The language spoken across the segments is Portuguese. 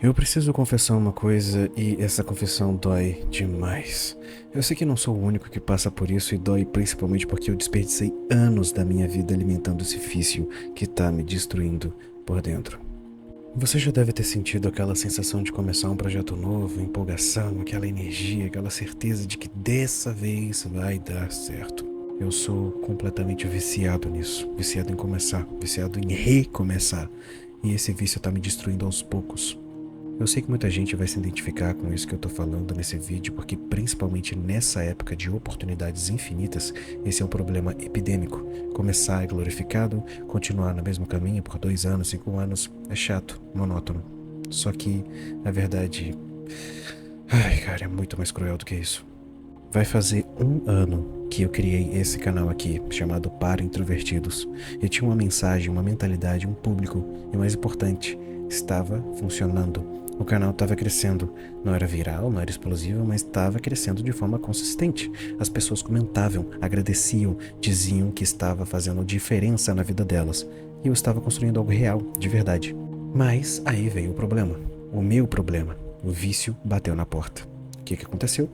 Eu preciso confessar uma coisa e essa confissão dói demais. Eu sei que não sou o único que passa por isso e dói principalmente porque eu desperdicei anos da minha vida alimentando esse vício que tá me destruindo por dentro. Você já deve ter sentido aquela sensação de começar um projeto novo, empolgação, aquela energia, aquela certeza de que dessa vez vai dar certo. Eu sou completamente viciado nisso, viciado em começar, viciado em recomeçar. E esse vício tá me destruindo aos poucos. Eu sei que muita gente vai se identificar com isso que eu tô falando nesse vídeo, porque principalmente nessa época de oportunidades infinitas, esse é um problema epidêmico. Começar é glorificado, continuar no mesmo caminho por 2 anos, 5 anos, é chato, monótono. Só que, na verdade, ai cara, é muito mais cruel do que isso. Vai fazer 1 ano que eu criei esse canal aqui, chamado Para Introvertidos. Eu tinha uma mensagem, uma mentalidade, um público, e o mais importante, estava funcionando. O canal estava crescendo. Não era viral, não era explosivo, mas estava crescendo de forma consistente. As pessoas comentavam, agradeciam, diziam que estava fazendo diferença na vida delas. E eu estava construindo algo real, de verdade. Mas aí veio o problema. O meu problema. O vício bateu na porta. O que aconteceu?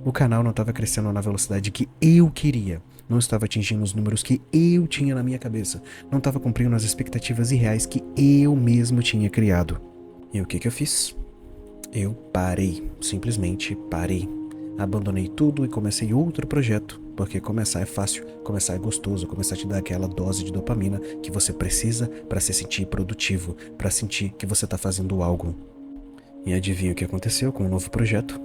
O canal não estava crescendo na velocidade que eu queria. Não estava atingindo os números que eu tinha na minha cabeça. Não estava cumprindo as expectativas irreais que eu mesmo tinha criado. E o que eu fiz? Eu parei. Simplesmente parei. Abandonei tudo e comecei outro projeto. Porque começar é fácil, começar é gostoso, começar te dá aquela dose de dopamina que você precisa para se sentir produtivo, para sentir que você está fazendo algo. E adivinha o que aconteceu com o novo projeto?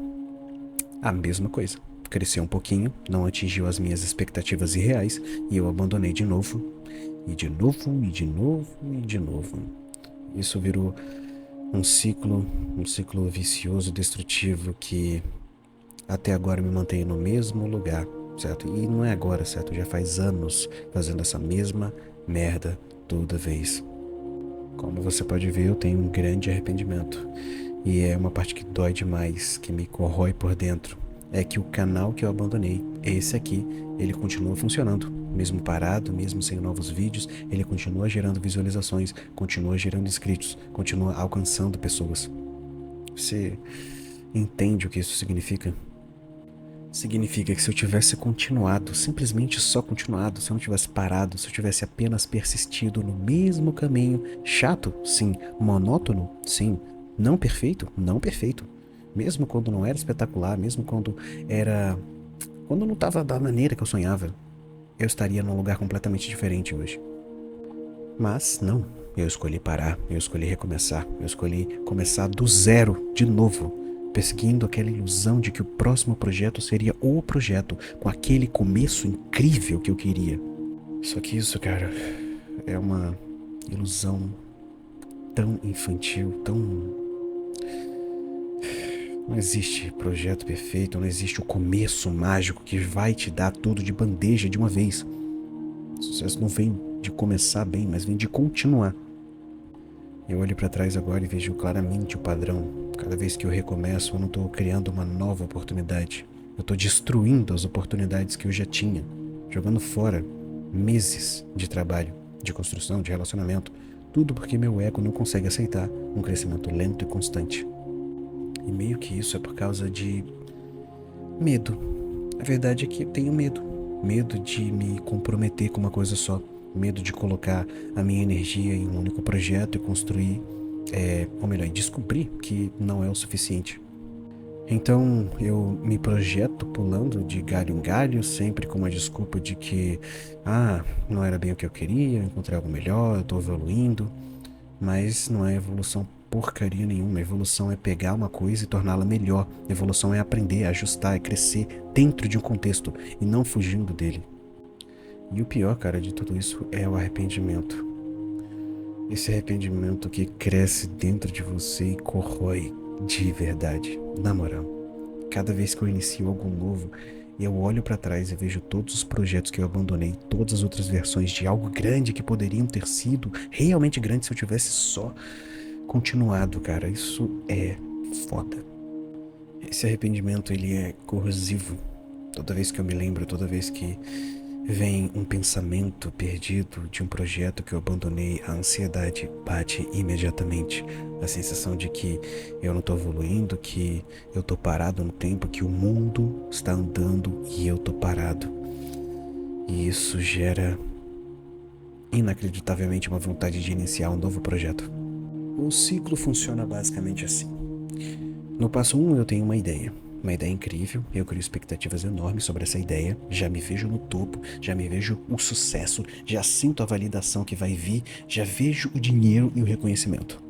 A mesma coisa. Cresceu um pouquinho, não atingiu as minhas expectativas irreais e eu abandonei de novo. E de novo, e de novo, e de novo. Isso virou um ciclo vicioso, destrutivo que até agora me mantém no mesmo lugar, certo? E não é agora, certo? Já faz anos fazendo essa mesma merda toda vez. Como você pode ver, eu tenho um grande arrependimento. E é uma parte que dói demais, que me corrói por dentro. É que o canal que eu abandonei, esse aqui, ele continua funcionando. Mesmo parado, mesmo sem novos vídeos, ele continua gerando visualizações, continua gerando inscritos, continua alcançando pessoas. Você entende o que isso significa? Significa que se eu tivesse continuado, simplesmente só continuado, se eu não tivesse parado, se eu tivesse apenas persistido no mesmo caminho, chato, sim, monótono, sim, não perfeito, não perfeito, mesmo quando não era espetacular, mesmo quando não estava da maneira que eu sonhava, eu estaria num lugar completamente diferente hoje. Mas não, eu escolhi parar, eu escolhi recomeçar, eu escolhi começar do zero, de novo, perseguindo aquela ilusão de que o próximo projeto seria o projeto, com aquele começo incrível que eu queria. Só que isso, cara, é uma ilusão tão infantil, tão... Não existe projeto perfeito, não existe o começo mágico que vai te dar tudo de bandeja de uma vez. O sucesso não vem de começar bem, mas vem de continuar. Eu olho para trás agora e vejo claramente o padrão. Cada vez que eu recomeço, eu não estou criando uma nova oportunidade. Eu estou destruindo as oportunidades que eu já tinha, jogando fora meses de trabalho, de construção, de relacionamento, tudo porque meu ego não consegue aceitar um crescimento lento e constante. E meio que isso é por causa de medo. A verdade é que eu tenho medo. Medo de me comprometer com uma coisa só. Medo de colocar a minha energia em um único projeto e construir, ou melhor, descobrir que não é o suficiente. Então eu me projeto pulando de galho em galho, sempre com uma desculpa de que, não era bem o que eu queria, eu encontrei algo melhor, eu tô evoluindo. Mas não é evolução porcaria nenhuma. Evolução é pegar uma coisa e torná-la melhor. Evolução é aprender, ajustar, é crescer dentro de um contexto e não fugindo dele. E o pior, cara, de tudo isso é o arrependimento. Esse arrependimento que cresce dentro de você e corrói de verdade. Na moral, cada vez que eu inicio algo novo, eu olho pra trás e vejo todos os projetos que eu abandonei, todas as outras versões de algo grande que poderiam ter sido realmente grande se eu tivesse só continuado, cara. Isso é foda. Esse arrependimento, ele é corrosivo. Toda vez que eu me lembro, toda vez que Vem um pensamento perdido de um projeto que eu abandonei, a ansiedade bate imediatamente. A sensação de que eu não estou evoluindo, que eu estou parado no tempo, que o mundo está andando e eu estou parado. E isso gera inacreditavelmente uma vontade de iniciar um novo projeto. O ciclo funciona basicamente assim. No passo 1 eu tenho uma ideia incrível, eu crio expectativas enormes sobre essa ideia, já me vejo no topo, já me vejo o sucesso, já sinto a validação que vai vir, já vejo o dinheiro e o reconhecimento.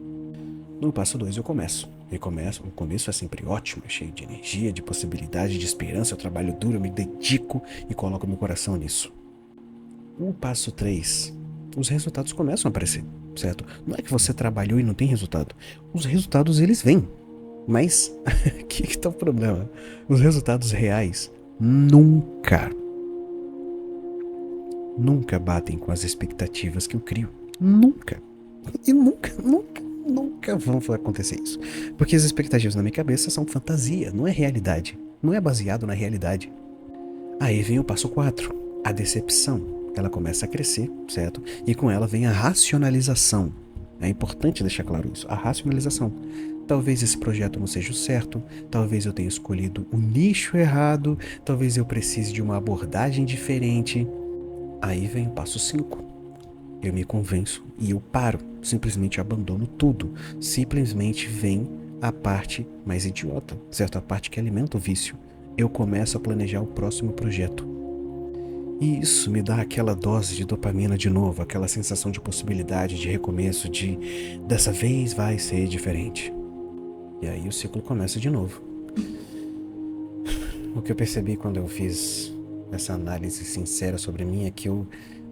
No passo 2 eu começo. O começo é sempre ótimo, é cheio de energia, de possibilidade, de esperança, eu trabalho duro, eu me dedico e coloco meu coração nisso. O passo 3, os resultados começam a aparecer, certo? Não é que você trabalhou e não tem resultado. Os resultados, eles vêm. Mas, que tá o problema? Os resultados reais nunca batem com as expectativas que eu crio. Nunca. E nunca vão acontecer isso. Porque as expectativas na minha cabeça são fantasia, não é realidade. Não é baseado na realidade. Aí vem o passo 4, a decepção. Ela começa a crescer, certo? E com ela vem a racionalização. É importante deixar claro isso, a racionalização. Talvez esse projeto não seja o certo, talvez eu tenha escolhido o nicho errado, talvez eu precise de uma abordagem diferente. Aí vem o passo 5. Eu me convenço e eu paro, simplesmente abandono tudo. Simplesmente vem a parte mais idiota, certo? A parte que alimenta o vício. Eu começo a planejar o próximo projeto. E isso me dá aquela dose de dopamina de novo, aquela sensação de possibilidade, de recomeço, de dessa vez vai ser diferente. E aí o ciclo começa de novo. O que eu percebi quando eu fiz essa análise sincera sobre mim é que eu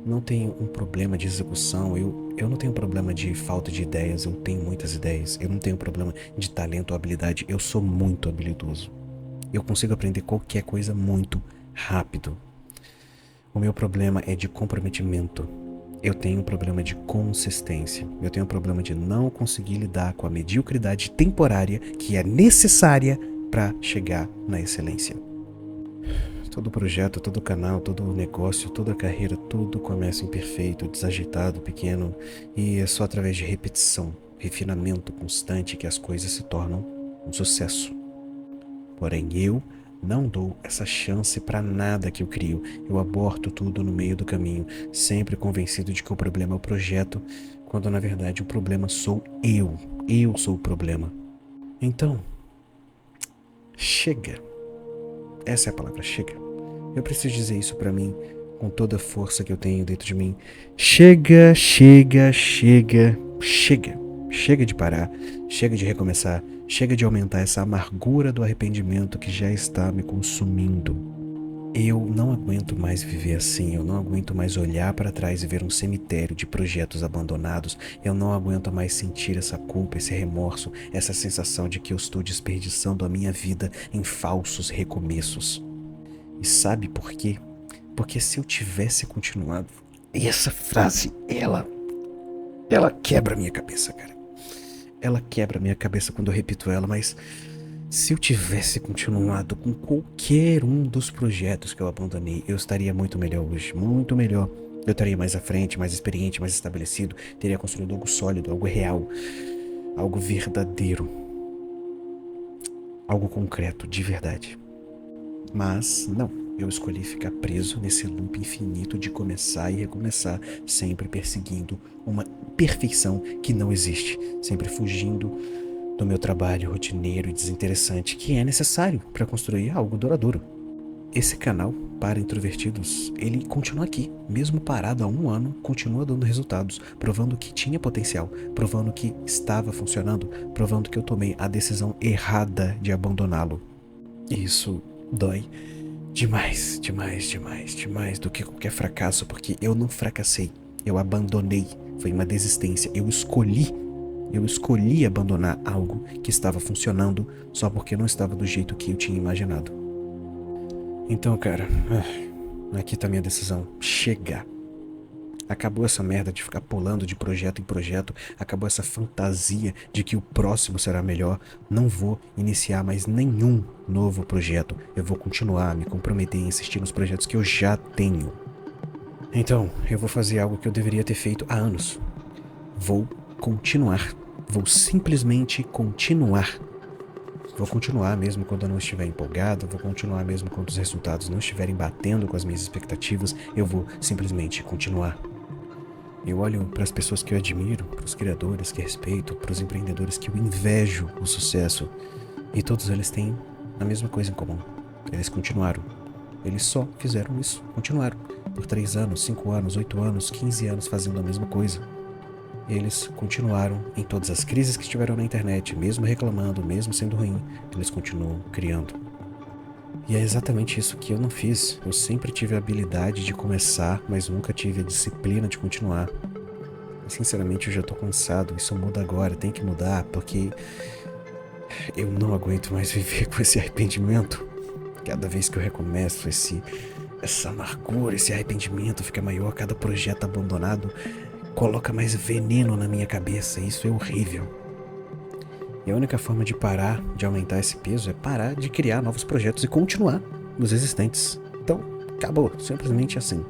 não tenho um problema de execução, eu não tenho problema de falta de ideias, eu tenho muitas ideias, eu não tenho problema de talento ou habilidade, eu sou muito habilidoso. Eu consigo aprender qualquer coisa muito rápido. O meu problema é de comprometimento. Eu tenho um problema de consistência. Eu tenho um problema de não conseguir lidar com a mediocridade temporária que é necessária para chegar na excelência. Todo projeto, todo canal, todo negócio, toda carreira, tudo começa imperfeito, desajeitado, pequeno, e é só através de repetição, refinamento constante que as coisas se tornam um sucesso. Porém, eu não dou essa chance para nada que eu crio. Eu aborto tudo no meio do caminho, sempre convencido de que o problema é o projeto, quando na verdade o problema sou eu. Eu sou o problema. Então, chega. Essa é a palavra, chega. Eu preciso dizer isso para mim com toda a força que eu tenho dentro de mim. Chega, chega, chega, chega. Chega de parar, chega de recomeçar, chega de aumentar essa amargura do arrependimento que já está me consumindo. Eu não aguento mais viver assim, eu não aguento mais olhar para trás e ver um cemitério de projetos abandonados, eu não aguento mais sentir essa culpa, esse remorso, essa sensação de que eu estou desperdiçando a minha vida em falsos recomeços. E sabe por quê? Porque se eu tivesse continuado, e essa frase, ela quebra a minha cabeça, cara. Ela quebra minha cabeça quando eu repito ela, mas se eu tivesse continuado com qualquer um dos projetos que eu abandonei, eu estaria muito melhor hoje, muito melhor. Eu estaria mais à frente, mais experiente, mais estabelecido, teria construído algo sólido, algo real, algo verdadeiro, algo concreto, de verdade. Mas não, eu escolhi ficar preso nesse loop infinito de começar e recomeçar, sempre perseguindo uma perfeição que não existe, sempre fugindo do meu trabalho rotineiro e desinteressante que é necessário para construir algo duradouro. Esse canal para introvertidos, ele continua aqui, mesmo parado há 1 ano, continua dando resultados, provando que tinha potencial, provando que estava funcionando, provando que eu tomei a decisão errada de abandoná-lo. E isso dói demais, demais, demais, demais do que qualquer fracasso, porque eu não fracassei, eu abandonei, foi uma desistência, eu escolhi abandonar algo que estava funcionando só porque não estava do jeito que eu tinha imaginado. Então, cara, aqui tá minha decisão, chega. Acabou essa merda de ficar pulando de projeto em projeto, acabou essa fantasia de que o próximo será melhor. Não vou iniciar mais nenhum novo projeto. Eu vou continuar a me comprometer e insistir nos projetos que eu já tenho. Então, eu vou fazer algo que eu deveria ter feito há anos. Vou continuar. Vou simplesmente continuar. Vou continuar mesmo quando eu não estiver empolgado, vou continuar mesmo quando os resultados não estiverem batendo com as minhas expectativas, eu vou simplesmente continuar. Eu olho para as pessoas que eu admiro, para os criadores que respeito, para os empreendedores que eu invejo o sucesso, e todos eles têm a mesma coisa em comum. Eles continuaram. Eles só fizeram isso, continuaram. Por 3 anos, 5 anos, 8 anos, 15 anos fazendo a mesma coisa. Eles continuaram em todas as crises que estiveram na internet, mesmo reclamando, mesmo sendo ruim, eles continuam criando. E é exatamente isso que eu não fiz. Eu sempre tive a habilidade de começar, mas nunca tive a disciplina de continuar. Sinceramente, eu já tô cansado. Isso muda agora, tem que mudar, porque eu não aguento mais viver com esse arrependimento. Cada vez que eu recomeço, essa amargura, esse arrependimento fica maior. Cada projeto abandonado coloca mais veneno na minha cabeça. Isso é horrível. E a única forma de parar de aumentar esse peso é parar de criar novos projetos e continuar nos existentes. Então, acabou. Simplesmente assim.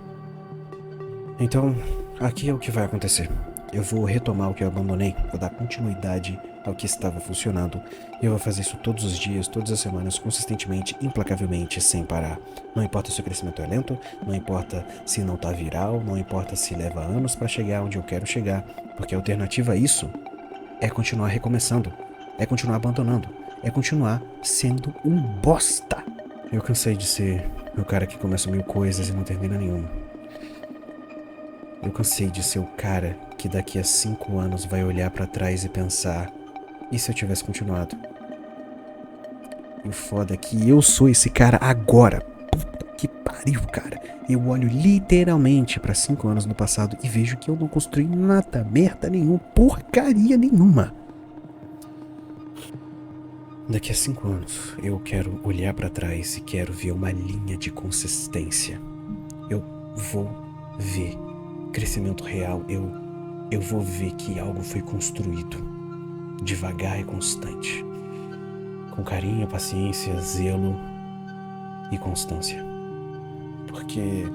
Então, aqui é o que vai acontecer. Eu vou retomar o que eu abandonei, vou dar continuidade ao que estava funcionando. E eu vou fazer isso todos os dias, todas as semanas, consistentemente, implacavelmente, sem parar. Não importa se o crescimento é lento, não importa se não tá viral, não importa se leva anos para chegar onde eu quero chegar, porque a alternativa a isso é continuar recomeçando, é continuar abandonando, é continuar sendo um bosta. Eu cansei de ser o cara que começa 1000 coisas e não termina nenhuma. Eu cansei de ser o cara que daqui a 5 anos vai olhar pra trás e pensar: e se eu tivesse continuado? E o foda é que eu sou esse cara agora. Puta que pariu, cara. Eu olho literalmente pra 5 anos no passado e vejo que eu não construí nada, merda nenhuma, porcaria nenhuma. Daqui a 5 anos eu quero olhar pra trás e quero ver uma linha de consistência. Eu vou ver crescimento real, eu vou ver que algo foi construído devagar e constante, com carinho, paciência, zelo e constância. Porque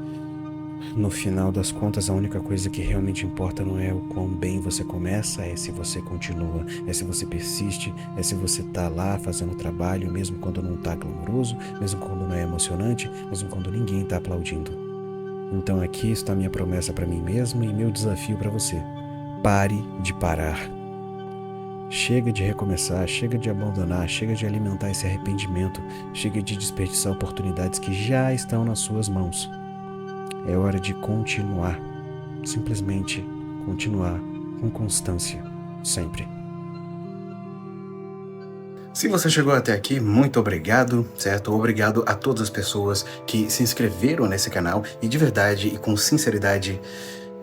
no final das contas a única coisa que realmente importa não é o quão bem você começa, é se você continua, é se você persiste, é se você tá lá fazendo o trabalho mesmo quando não tá glamouroso, mesmo quando não é emocionante, mesmo quando ninguém tá aplaudindo. Então aqui está a minha promessa para mim mesmo e meu desafio para você. Pare de parar. Chega de recomeçar, chega de abandonar, chega de alimentar esse arrependimento, chega de desperdiçar oportunidades que já estão nas suas mãos. É hora de continuar. Simplesmente continuar com constância, sempre. Se você chegou até aqui, muito obrigado, certo? Obrigado a todas as pessoas que se inscreveram nesse canal e de verdade e com sinceridade,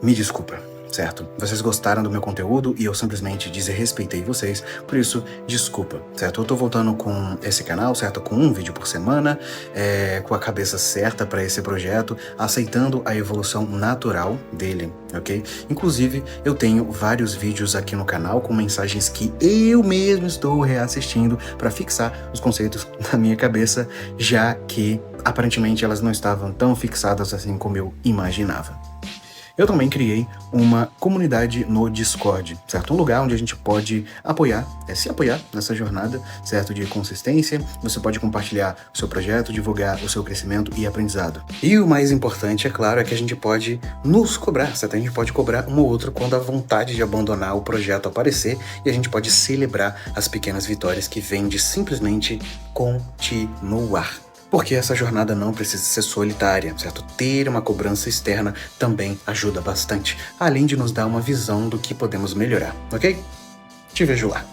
me desculpa, certo? Vocês gostaram do meu conteúdo e eu simplesmente desrespeitei vocês, por isso, desculpa, certo? Eu tô voltando com esse canal, certo? Com um vídeo por semana, com a cabeça certa para esse projeto, aceitando a evolução natural dele, ok? Inclusive, eu tenho vários vídeos aqui no canal com mensagens que eu mesmo estou reassistindo para fixar os conceitos na minha cabeça, já que aparentemente elas não estavam tão fixadas assim como eu imaginava. Eu também criei uma comunidade no Discord, certo? Um lugar onde a gente pode se apoiar nessa jornada, certo? De consistência. Você pode compartilhar o seu projeto, divulgar o seu crescimento e aprendizado. E o mais importante, é claro, é que a gente pode nos cobrar, certo? A gente pode cobrar um ou outro quando a vontade de abandonar o projeto aparecer e a gente pode celebrar as pequenas vitórias que vêm de simplesmente continuar. Porque essa jornada não precisa ser solitária, certo? Ter uma cobrança externa também ajuda bastante, além de nos dar uma visão do que podemos melhorar, ok? Te vejo lá.